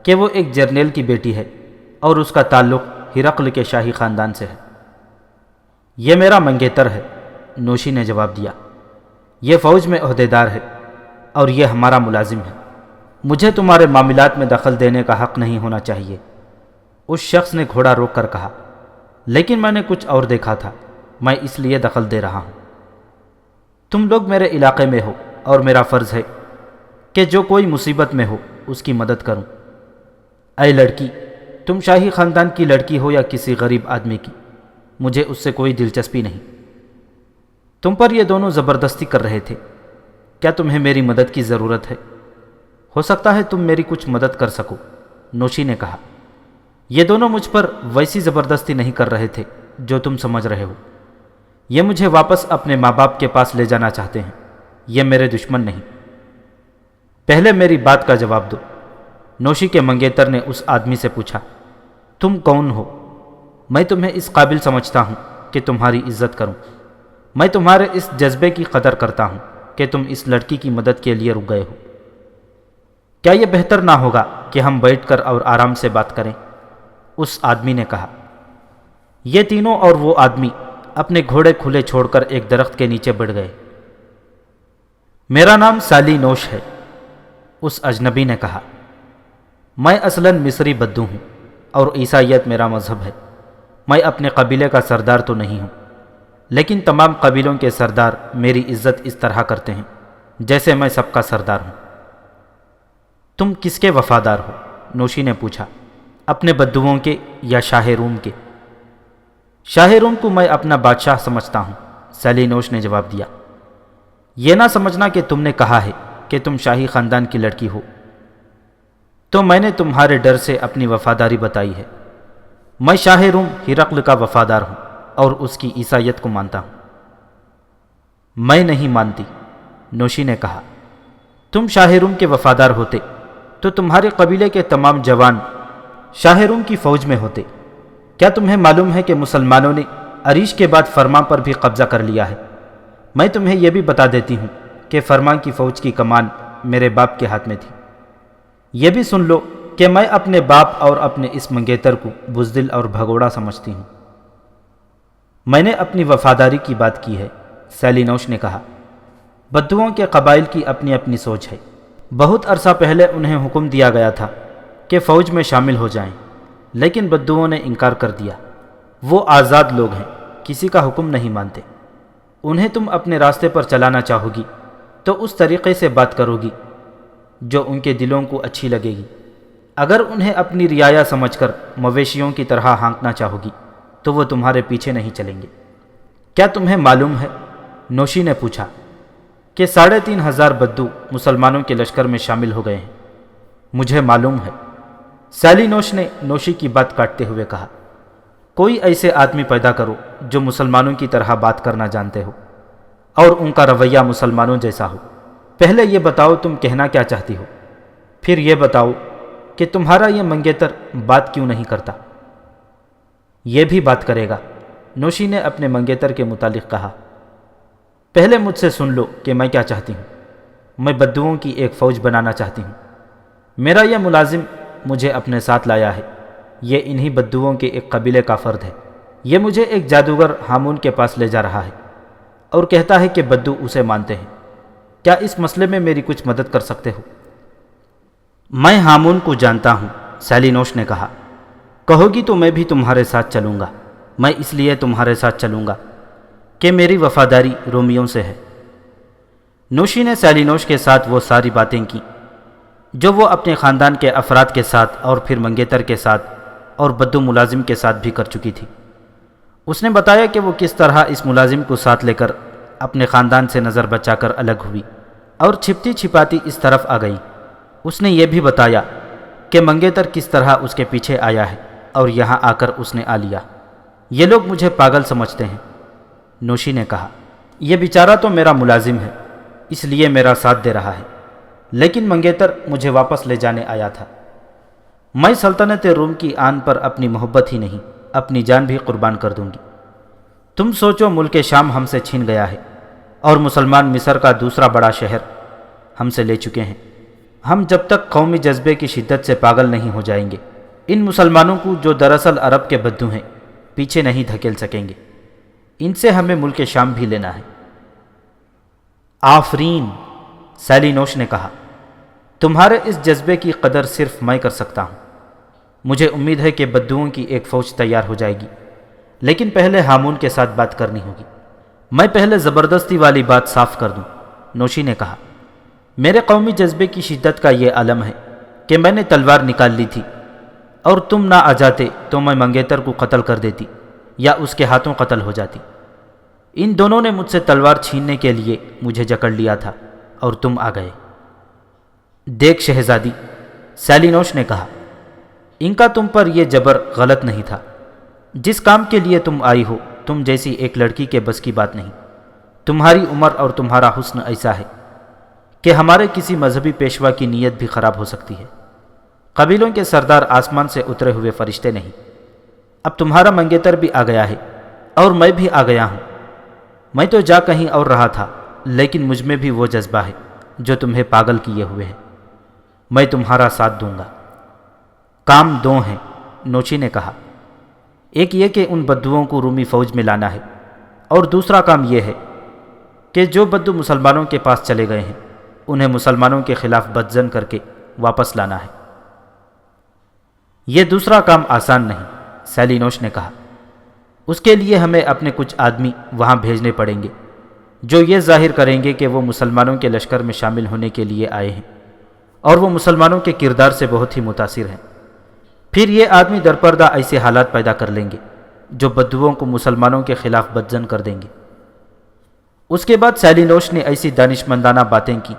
کہ وہ ایک جرنیل کی بیٹی ہے اور اس کا تعلق ہرقل کے شاہی خاندان سے ہے۔ یہ میرا منگیتر ہے، نوشی نے جواب دیا۔ یہ فوج میں عہدیدار ہے اور یہ ہمارا ملازم ہے۔ مجھے تمہارے معاملات میں دخل دینے کا حق نہیں ہونا چاہیے، اس شخص نے گھوڑا روک کر کہا۔ لیکن میں نے کچھ اور دیکھا تھا، میں اس لیے دخل دے رہا ہوں۔ تم لوگ میرے علاقے میں ہو اور میرا فرض ہے کہ جو کوئی مصیبت میں ہو اس کی مدد کروں۔ اے لڑکی، تم شاہی خاندان کی لڑکی ہو یا کسی غریب آدمی کی، مجھے اس سے کوئی دلچسپی نہیں۔ تم پر یہ دونوں زبردستی کر رہے تھے۔ کیا تمہیں میری مدد کی ضرورت ہے؟ ہو سکتا ہے تم میری کچھ مدد کر سکو، نوشی نے کہا۔ یہ دونوں مجھ پر ویسی زبردستی نہیں کر رہے تھے جو تم سمجھ رہے ہو۔ یہ مجھے واپس اپنے ماں باپ کے پاس لے جانا چاہتے ہیں۔ یہ میرے دشمن نہیں۔ پہلے میری بات کا جواب دو، نوشی کے منگیتر نے اس آدمی سے پوچھا۔ تم کون ہو؟ میں تمہیں اس قابل سمجھتا ہوں کہ تمہاری عزت کروں۔ میں تمہارے اس جذبے کی قدر کرتا ہوں کہ تم اس لڑکی کی مدد کے لیے رک گئے ہو۔ کیا یہ بہتر نہ ہوگا کہ ہم بیٹھ کر اور آرام سے بات کریں؟ اس آدمی نے کہا۔ یہ تینوں اور وہ آدمی اپنے گھوڑے کھلے چھوڑ کر ایک درخت کے نیچے بڑھ گئے۔ میرا نام سالی نوش ہے، اس اجنبی نے کہا۔ میں اصلاً مصری بدو ہوں اور عیسائیت میرا مذہب ہے۔ میں اپنے قبیلے کا سردار تو نہیں ہوں، لیکن تمام قبیلوں کے سردار میری عزت اس طرح کرتے ہیں جیسے میں سب کا سردار ہوں۔ تم کس کے وفادار ہو؟ نوشی نے پوچھا، اپنے بدوؤں کے یا شاہ روم کے؟ شاہ روم کو میں اپنا بادشاہ سمجھتا ہوں، سیلینوش نے جواب دیا۔ یہ نہ سمجھنا کہ تم نے کہا ہے کہ تم شاہی خاندان کی لڑکی ہو تو میں نے تمہارے ڈر سے اپنی وفاداری بتائی ہے۔ میں شاہ روم ہرقل کا وفادار ہوں اور اس کی عیسائیت کو مانتا ہوں۔ میں نہیں مانتی، نوشی نے کہا۔ تم شاہ روم کے وفادار ہوتے تو تمہارے قبیلے کے تمام جوان شاہ روم کی فوج میں ہوتے۔ کیا تمہیں معلوم ہے کہ مسلمانوں نے عریش کے بعد فرمان پر بھی قبضہ کر لیا ہے؟ میں تمہیں یہ بھی بتا دیتی ہوں کہ فرمان کی فوج کی کمان میرے باپ کے ہاتھ میں تھی۔ یہ بھی سن لو کہ میں اپنے باپ اور اپنے اس منگیتر کو بزدل اور بھگوڑا سمجھتی ہوں۔ میں نے اپنی وفاداری کی بات کی ہے، سیلینوش نے کہا۔ بدوؤں کے قبائل کی اپنی اپنی سوچ ہے۔ بہت عرصہ پہلے انہیں حکم دیا گیا تھا کہ فوج میں شامل ہو جائیں، لیکن بدوؤں نے انکار کر دیا۔ وہ آزاد لوگ ہیں، کسی کا حکم نہیں مانتے۔ انہیں تم اپنے راستے پر چلانا چاہو گی تو اس طریقے سے بات کرو گی جو ان کے دلوں کو اچھی لگے گی۔ اگر انہیں اپنی رعایا سمجھ کر مویشیوں کی طرح ہانکنا چاہو گی تو وہ تمہارے پیچھے نہیں چلیں گے۔ کیا تمہیں معلوم ہے، نوشی نے پوچھا، کہ 3500 بدو مسلمانوں کے لشکر میں شامل ہو گئے ہیں؟ مجھے معلوم ہے، سیلینوش نے نوشی کی بات کاٹتے ہوئے کہا۔ کوئی ایسے آدمی پیدا کرو جو مسلمانوں کی طرح بات کرنا جانتے ہو اور ان کا رویہ مسلمانوں جیسا ہو۔ پہلے یہ بتاؤ تم کہنا کیا چاہتی ہو، پھر یہ بتاؤ کہ تمہارا یہ منگیتر بات کیوں نہیں کرتا؟ یہ بھی بات کرے گا، نوشی نے اپنے منگیتر کے متعلق کہا۔ پہلے مجھ سے سن لو کہ میں کیا چاہتی ہوں۔ میں بدوؤں کی ایک فوج بنانا چاہتی ہوں۔ میرا یہ ملازم مجھے اپنے ساتھ لایا ہے۔ یہ انہی بدوؤں کے ایک قبیلے کا فرد ہے۔ یہ مجھے ایک جادوگر ہامون کے پاس لے جا رہا ہے اور کہتا ہے کہ بدو اسے مانتے ہیں۔ کیا اس مسئلے میں میری کچھ مدد کر سکتے ہو؟ میں ہامون کو جانتا ہوں، سیلینوش نے کہا۔ کہو گی تو میں بھی تمہارے ساتھ چلوں گا۔ میں اس لیے تمہارے ساتھ چلوں گا کہ میری وفاداری رومیوں سے ہے۔ نوشی نے سیلینوش کے ساتھ وہ ساری باتیں کی جو وہ اپنے خاندان کے افراد کے ساتھ اور پھر منگیتر کے ساتھ اور بدو ملازم کے ساتھ بھی کر چکی تھی۔ اس نے بتایا کہ وہ کس طرح اس ملازم کو ساتھ لے کر اپنے خاندان سے نظر بچا کر الگ ہوئی اور چھپتی چھپاتی اس طرف آ گئی۔ اس نے یہ بھی بتایا کہ منگیتر کس طرح اس کے پیچھے آیا ہے اور یہاں آ کر اس نے آ لیا۔ یہ لوگ مجھے پاگل سمجھتے ہیں، نوشی نے کہا۔ یہ بیچارہ تو میرا ملازم ہے، اس لیے میرا ساتھ دے رہا ہے، لیکن منگیتر مجھے واپس لے جانے آیا تھا۔ میں سلطنت روم کی آن پر اپنی محبت ہی نہیں، اپنی جان بھی قربان کر دوں گی۔ تم سوچو، ملک شام ہم سے چھین گیا ہے اور مسلمان مصر کا دوسرا بڑا شہر ہم سے لے چکے ہیں۔ ہم جب تک قومی جذبے کی شدت سے پاگل نہیں ہو جائیں گے، ان مسلمانوں کو جو دراصل عرب کے بدو ہیں پیچھے نہیں دھکیل سکیں گے۔ ان سے ہمیں ملک شام بھی لینا ہے۔ آفرین، سیلینوش نے کہا۔ تمہارے اس جذبے کی قدر صرف میں کر سکتا ہوں۔ مجھے امید ہے کہ بدوؤں کی ایک فوج تیار ہو جائے گی، لیکن پہلے ہامون کے ساتھ بات کرنی ہوگی۔ میں پہلے زبردستی والی بات صاف کر دوں، نوشی نے کہا۔ میرے قومی جذبے کی شدت کا یہ عالم ہے کہ میں نے تلوار نکال لی تھی، اور تم نہ آ جاتے تو میں منگیتر کو قتل کر دیتی یا اس کے ہاتھوں قتل ہو جاتی۔ ان دونوں نے مجھ سے تلوار چھیننے کے لیے مجھے جکڑ لیا تھا اور تم آ گئے۔ دیکھ شہزادی، سیلینوش نے کہا، ان کا تم پر یہ جبر غلط نہیں تھا۔ جس کام کے لیے تم آئی ہو، تم جیسی ایک لڑکی کے بس کی بات نہیں۔ تمہاری عمر اور تمہارا حسن ایسا ہے کہ ہمارے کسی مذہبی پیشوا کی نیت بھی خراب ہو سکتی ہے۔ قبیلوں کے سردار آسمان سے اترے ہوئے فرشتے نہیں۔ اب تمہارا منگیتر بھی آ گیا ہے اور میں بھی آ گیا ہوں۔ میں تو جا کہیں اور رہا تھا، لیکن مجھ میں بھی وہ جذبہ ہے جو تمہیں پاگل کیے ہوئے ہے۔ میں تمہارا ساتھ دوں گا۔ کام دو ہیں، نوشی نے کہا۔ ایک یہ کہ ان بدوؤں کو رومی فوج میں لانا ہے، اور دوسرا کام یہ ہے کہ جو بدو مسلمانوں کے پاس چلے گئے ہیں انہیں مسلمانوں کے خلاف بدزن کر کے واپس لانا ہے۔ یہ دوسرا کام آسان نہیں، سیلینوش نے کہا۔ اس کے لیے ہمیں اپنے کچھ آدمی وہاں بھیجنے پڑیں گے جو یہ ظاہر کریں گے کہ وہ مسلمانوں کے لشکر میں شامل ہونے کے لیے آئے ہیں اور وہ مسلمانوں کے کردار سے بہت ہی متاثر ہیں۔ پھر یہ آدمی درپردہ ایسے حالات پیدا کر لیں گے جو بدوؤں کو مسلمانوں کے خلاف بدزن کر دیں گے۔ اس کے بعد سیلینوش نے ایسی دانش مندانہ باتیں کی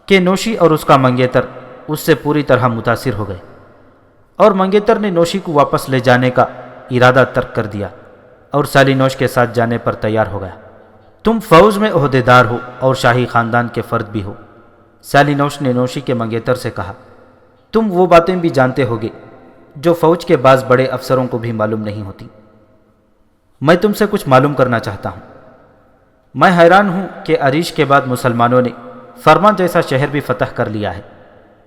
کہ نوشی اور اس کا منگیتر اس سے پوری طرح متاثر ہو گئے، اور منگیتر نے نوشی کو واپس لے جانے کا ارادہ ترک کر دیا اور سیلینوش کے ساتھ جانے پر تیار ہو گیا۔ تم فوج میں عہدیدار ہو اور شاہی خاندان کے فرد بھی ہو، سیلینوش نے نوشی کے منگیتر سے کہا۔ تم وہ باتیں بھی جانتے ہوگے جو فوج کے بعض بڑے افسروں کو بھی معلوم نہیں ہوتی۔ میں تم سے کچھ معلوم کرنا چاہتا ہوں۔ میں حیران ہوں کہ عریش کے بعد مسلمانوں نے فرمان جیسا شہر بھی فتح کر لیا ہے،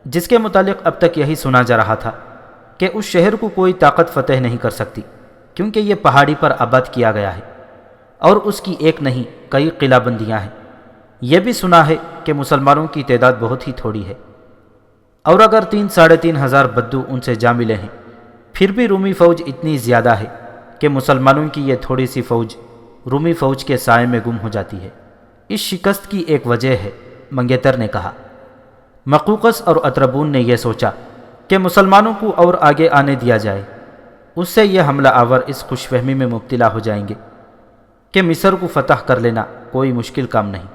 جس کے متعلق اب تک یہی سنا جا رہا تھا کہ اس شہر کو کوئی طاقت فتح نہیں کر سکتی، کیونکہ یہ پہاڑی پر آباد کیا گیا ہے اور اس کی ایک نہیں کئی قلعہ بندیاں ہیں۔ یہ بھی سنا ہے کہ مسلمانوں کی تعداد بہت ہی تھوڑی ہے، اور اگر 3-3.5 ہزار بدو ان سے جا ملے ہیں، پھر بھی رومی فوج اتنی زیادہ ہے کہ مسلمانوں کی یہ تھوڑی سی فوج رومی فوج کے سائے میں گم ہو جاتی ہے۔ اس شکست کی ایک وجہ ہے، منگیتر نے کہا۔ مقوقس اور اطربون نے یہ سوچا کہ مسلمانوں کو اور آگے آنے دیا جائے، اس سے یہ حملہ آور اس خوش فہمی میں مبتلا ہو جائیں گے کہ مصر کو فتح کر لینا کوئی مشکل کام نہیں۔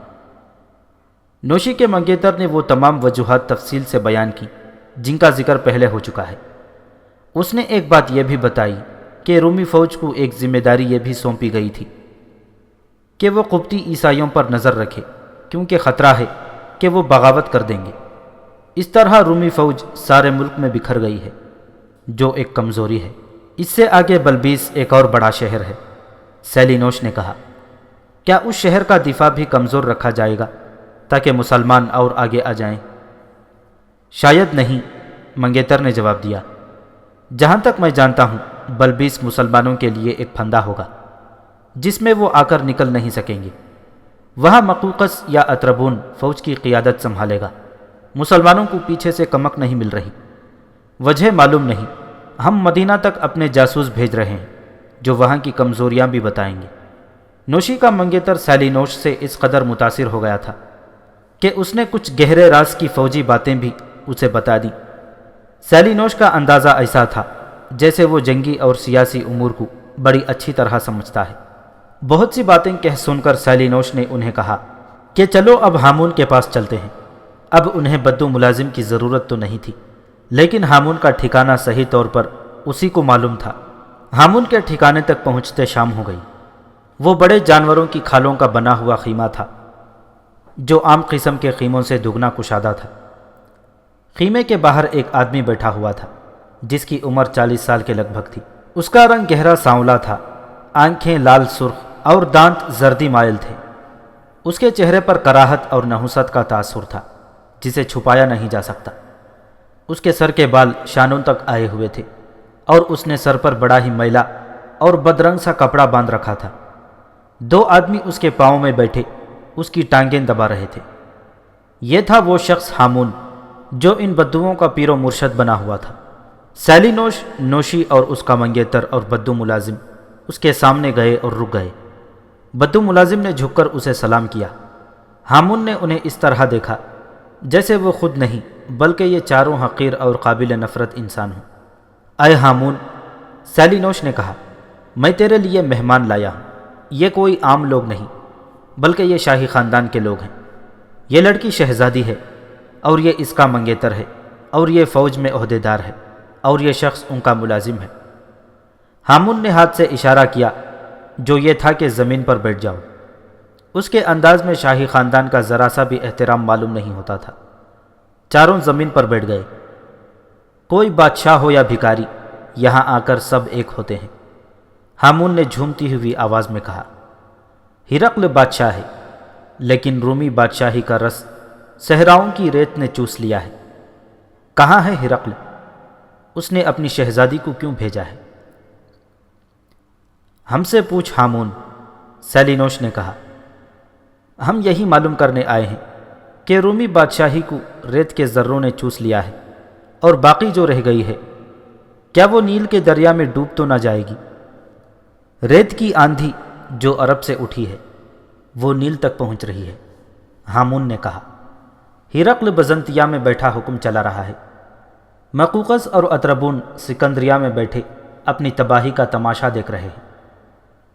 نوشی کے منگیتر نے وہ تمام وجوہات تفصیل سے بیان کی جن کا ذکر پہلے ہو چکا ہے۔ اس نے ایک بات یہ بھی بتائی کہ رومی فوج کو ایک ذمہ داری یہ بھی سونپی گئی تھی کہ وہ قبطی عیسائیوں پر نظر رکھے، کیونکہ خطرہ ہے کہ وہ بغاوت کر دیں گے۔ اس طرح رومی فوج سارے ملک میں بکھر گئی ہے، جو ایک کمزوری ہے۔ اس سے آگے بلبیس ایک اور بڑا شہر ہے، سیلینوش نے کہا۔ کیا اس شہر کا دفاع بھی کمزور رکھا جائے گا تاکہ مسلمان اور آگے آ جائیں؟ شاید نہیں، منگیتر نے جواب دیا۔ جہاں تک میں جانتا ہوں بلبیس مسلمانوں کے لیے ایک پھندا ہوگا جس میں وہ آ کر نکل نہیں سکیں گے۔ وہاں مقوقس یا اطربون فوج کی قیادت سنبھالے گا۔ مسلمانوں کو پیچھے سے کمک نہیں مل رہی، وجہ معلوم نہیں۔ ہم مدینہ تک اپنے جاسوس بھیج رہے ہیں جو وہاں کی کمزوریاں بھی بتائیں گے۔ نوشی کا منگیتر سیلینوش سے اس قدر متاثر ہو گیا تھا کہ اس نے کچھ گہرے راز کی فوجی باتیں بھی اسے بتا دیں۔ سیلینوش کا اندازہ ایسا تھا جیسے وہ جنگی اور سیاسی امور کو بڑی اچھی طرح سمجھتا ہے۔ بہت سی باتیں کہہ سن کر سیلینوش نے انہیں کہا کہ چلو اب ہامون کے پاس چلتے ہیں۔ اب انہیں بدو ملازم کی ضرورت تو نہیں تھی، لیکن ہامون کا ٹھکانہ صحیح طور پر اسی کو معلوم تھا۔ ہامون کے ٹھکانے تک پہنچتے شام ہو گئی۔ وہ بڑے جانوروں کی کھالوں کا بنا ہوا خیمہ تھا جو عام قسم کے خیموں سے دگنا کشادہ تھا۔ خیمے کے باہر ایک آدمی بیٹھا ہوا تھا جس کی عمر 40 سال کے لگ بھگ تھی۔ اس کا رنگ گہرا سانولا تھا، آنکھیں لال سرخ اور دانت زردی مائل تھے۔ اس کے چہرے پر کراہت اور نحوست کا تاثر تھا جسے چھپایا نہیں جا سکتا۔ اس کے سر کے بال شانوں تک آئے ہوئے تھے اور اس نے سر پر بڑا ہی میلا اور بدرنگ سا کپڑا باندھ رکھا تھا۔ 2 آدمی اس کے پاؤں میں بیٹھے اس کی ٹانگیں دبا رہے تھے۔ یہ تھا وہ شخص ہامون جو ان بدوؤں کا پیر و مرشد بنا ہوا تھا۔ سیلینوش، نوشی اور اس کا منگیتر اور بدو ملازم اس کے سامنے گئے اور رک گئے۔ بدو ملازم نے جھک کر اسے سلام کیا۔ ہامون نے انہیں اس طرح دیکھا جیسے وہ خود نہیں بلکہ یہ چاروں حقیر اور قابل نفرت انسان ہوں۔ اے ہامون، سیلینوش نے کہا، میں تیرے لیے مہمان لایا ہوں۔ یہ کوئی عام لوگ نہیں بلکہ یہ شاہی خاندان کے لوگ ہیں۔ یہ لڑکی شہزادی ہے اور یہ اس کا منگیتر ہے، اور یہ فوج میں عہدیدار ہے، اور یہ شخص ان کا ملازم ہے۔ ہامون نے ہاتھ سے اشارہ کیا جو یہ تھا کہ زمین پر بیٹھ جاؤ۔ اس کے انداز میں شاہی خاندان کا ذرا سا بھی احترام معلوم نہیں ہوتا تھا۔ چاروں زمین پر بیٹھ گئے۔ کوئی بادشاہ ہو یا بھکاری، یہاں آ کر سب ایک ہوتے ہیں، ہامون نے جھومتی ہوئی آواز میں کہا۔ ہرقل بادشاہ ہے، لیکن رومی بادشاہی کا رس صحراؤں کی ریت نے چوس لیا ہے۔ کہاں ہے ہرقل؟ اس نے اپنی شہزادی کو کیوں بھیجا ہے؟ ہم سے پوچھ ہامون، سیلینوش نے کہا۔ ہم یہی معلوم کرنے آئے ہیں کہ رومی بادشاہی کو ریت کے ذروں نے چوس لیا ہے، اور باقی جو رہ گئی ہے کیا وہ نیل کے دریا میں ڈوب تو نہ جائے گی؟ ریت کی آندھی جو عرب سے اٹھی ہے وہ نیل تک پہنچ رہی ہے۔ ہامون نے کہا، ہرقل بزنطیہ میں بیٹھا حکم چلا رہا ہے، مقوقس اور اتربون سکندریہ میں بیٹھے اپنی تباہی کا تماشا دیکھ رہے ہیں،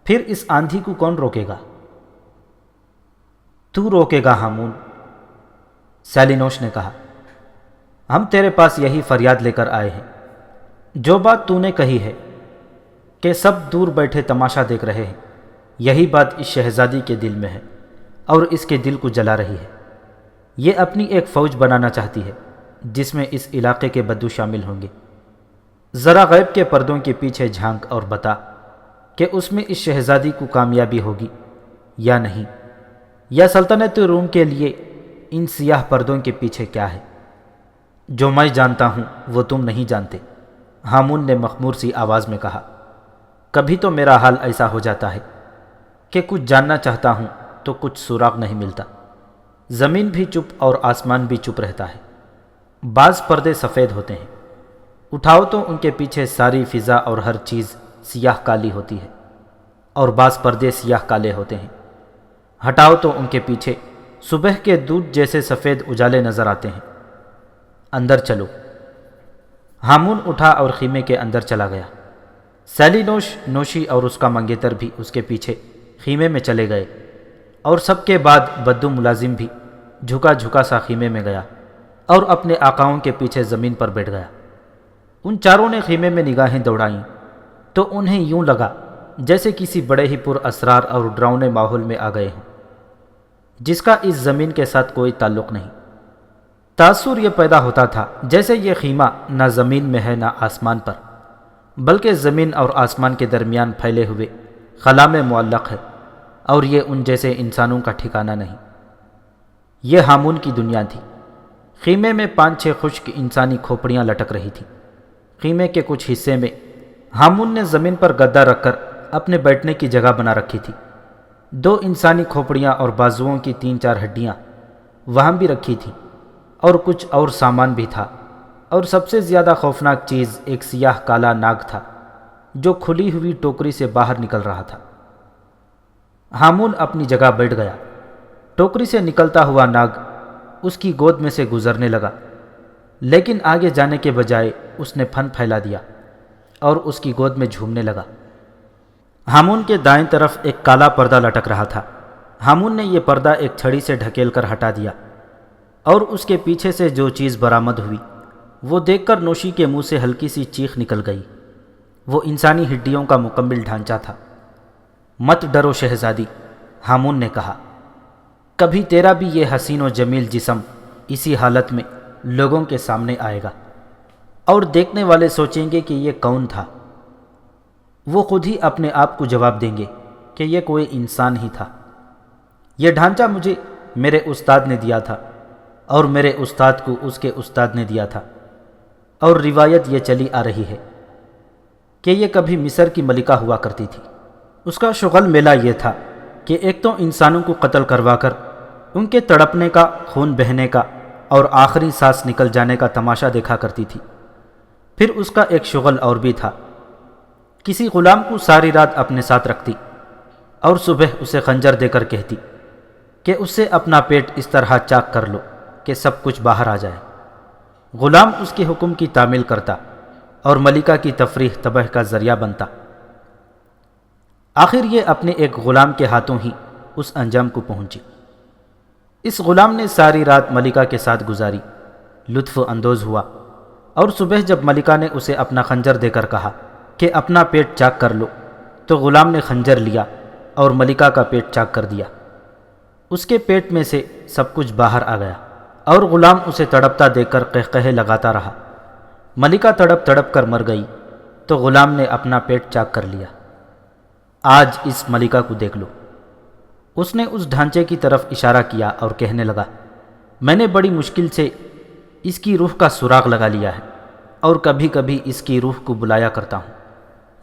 پھر اس آندھی کو کون روکے گا؟ تو روکے گا ہامون، سیلینوس نے کہا، ہم تیرے پاس یہی فریاد لے کر آئے ہیں۔ جو بات تو نے کہی ہے کہ سب دور بیٹھے تماشا دیکھ رہے ہیں، یہی بات اس شہزادی کے دل میں ہے اور اس کے دل کو جلا رہی ہے۔ یہ اپنی ایک فوج بنانا چاہتی ہے جس میں اس علاقے کے بدو شامل ہوں گے۔ ذرا غیب کے پردوں کے پیچھے جھانک اور بتا کہ اس میں اس شہزادی کو کامیابی ہوگی یا نہیں، یا سلطنت روم کے لیے ان سیاہ پردوں کے پیچھے کیا ہے؟ جو میں جانتا ہوں وہ تم نہیں جانتے، ہامون نے مخمور سی آواز میں کہا۔ کبھی تو میرا حال ایسا ہو جاتا ہے کہ کچھ جاننا چاہتا ہوں تو کچھ سراغ نہیں ملتا۔ زمین بھی چپ اور آسمان بھی چپ رہتا ہے۔ بعض پردے سفید ہوتے ہیں، اٹھاؤ تو ان کے پیچھے ساری فضا اور ہر چیز سیاہ کالی ہوتی ہے، اور بعض پردے سیاہ کالے ہوتے ہیں، ہٹاؤ تو ان کے پیچھے صبح کے دودھ جیسے سفید اجالے نظر آتے ہیں۔ اندر چلو۔ ہامون اٹھا اور خیمے کے اندر چلا گیا۔ سیلینوس نوشی اور اس کا منگیتر بھی اس کے پیچھے خیمے میں چلے گئے، اور سب کے بعد بدو ملازم بھی جھکا جھکا سا خیمے میں گیا اور اپنے آقاؤں کے پیچھے زمین پر بیٹھ گیا۔ ان چاروں نے خیمے میں نگاہیں دوڑائیں تو انہیں یوں لگا جیسے کسی بڑے ہی پر اسرار اور ڈراؤنے ماحول میں آ گئے ہوں جس کا اس زمین کے ساتھ کوئی تعلق نہیں۔ تاثر یہ پیدا ہوتا تھا جیسے یہ خیمہ نہ زمین میں ہے نہ آسمان پر، بلکہ زمین اور آسمان کے درمیان پھیلے ہوئے خلا میں معلق ہے، اور یہ ان جیسے انسانوں کا ٹھکانہ نہیں۔ یہ ہامون کی دنیا تھی۔ خیمے میں 5-6 خشک انسانی کھوپڑیاں لٹک رہی تھیں۔ خیمے کے کچھ حصے میں ہامون نے زمین پر گدا رکھ کر اپنے بیٹھنے کی جگہ بنا رکھی تھی۔ 2 انسانی کھوپڑیاں اور بازوؤں کی 3-4 ہڈیاں وہاں بھی رکھی تھیں، اور کچھ اور سامان بھی تھا، اور سب سے زیادہ خوفناک چیز ایک سیاہ کالا ناگ تھا جو کھلی ہوئی ٹوکری سے باہر نکل رہا تھا۔ ہامون اپنی جگہ بیٹھ گیا۔ ٹوکری سے نکلتا ہوا ناگ اس کی گود میں سے گزرنے لگا، لیکن آگے جانے کے بجائے اس نے پھن پھیلا دیا اور اس کی گود میں جھومنے لگا۔ ہامون کے دائیں طرف ایک کالا پردہ لٹک رہا تھا۔ ہامون نے یہ پردہ ایک چھڑی سے ڈھکیل کر ہٹا دیا، اور اس کے پیچھے سے جو چیز برآمد ہوئی وہ دیکھ کر نوشی کے منہ سے ہلکی سی چیخ نکل گئی۔ وہ انسانی ہڈیوں کا مکمل ڈھانچہ تھا۔ مت ڈرو شہزادی، ہامون نے کہا، کبھی تیرا بھی یہ حسین و جمیل جسم اسی حالت میں لوگوں کے سامنے آئے گا، اور دیکھنے والے سوچیں گے کہ یہ کون تھا۔ وہ خود ہی اپنے آپ کو جواب دیں گے کہ یہ کوئی انسان ہی تھا۔ یہ ڈھانچہ مجھے میرے استاد نے دیا تھا، اور میرے استاد کو اس کے استاد نے دیا تھا، اور روایت یہ چلی آ رہی ہے کہ یہ کبھی مصر کی ملکہ ہوا کرتی تھی۔ اس کا شغل میلہ یہ تھا کہ ایک تو انسانوں کو قتل کروا کر ان کے تڑپنے کا، خون بہنے کا اور آخری سانس نکل جانے کا تماشا دیکھا کرتی تھی۔ پھر اس کا ایک شغل اور بھی تھا، کسی غلام کو ساری رات اپنے ساتھ رکھتی اور صبح اسے خنجر دے کر کہتی کہ اس سے اپنا پیٹ اس طرح چاک کر لو کہ سب کچھ باہر آ جائے۔ غلام اس کے حکم کی تعمیل کرتا اور ملکہ کی تفریح تباہ کا ذریعہ بنتا۔ آخر یہ اپنے ایک غلام کے ہاتھوں ہی اس انجام کو پہنچی۔ اس غلام نے ساری رات ملکہ کے ساتھ گزاری، لطف اندوز ہوا، اور صبح جب ملکہ نے اسے اپنا خنجر دے کر کہا کہ اپنا پیٹ چاک کر لو، تو غلام نے خنجر لیا اور ملکہ کا پیٹ چاک کر دیا۔ اس کے پیٹ میں سے سب کچھ باہر آ گیا، اور غلام اسے تڑپتا دیکھ کر قہقہے لگاتا رہا۔ ملکہ تڑپ تڑپ کر مر گئی تو غلام نے اپنا پیٹ چاک کر لیا۔ آج اس ملکہ کو دیکھ لو۔ اس نے اس ڈھانچے کی طرف اشارہ کیا اور کہنے لگا، میں نے بڑی مشکل سے اس کی روح کا سراغ لگا لیا ہے، اور کبھی کبھی اس کی روح کو بلایا کرتا ہوں۔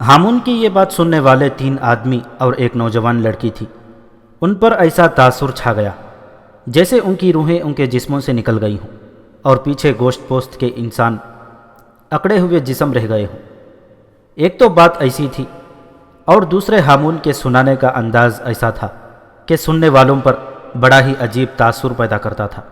ہامون کی یہ بات سننے والے 3 آدمی اور ایک نوجوان لڑکی تھی۔ ان پر ایسا تاثر چھا گیا جیسے ان کی روحیں ان کے جسموں سے نکل گئی ہوں، اور پیچھے گوشت پوست کے انسان اکڑے ہوئے جسم رہ گئے ہوں۔ ایک تو بات ایسی تھی اور دوسرے ہامون کے سنانے کا انداز ایسا تھا کہ سننے والوں پر بڑا ہی عجیب تاثر پیدا کرتا تھا۔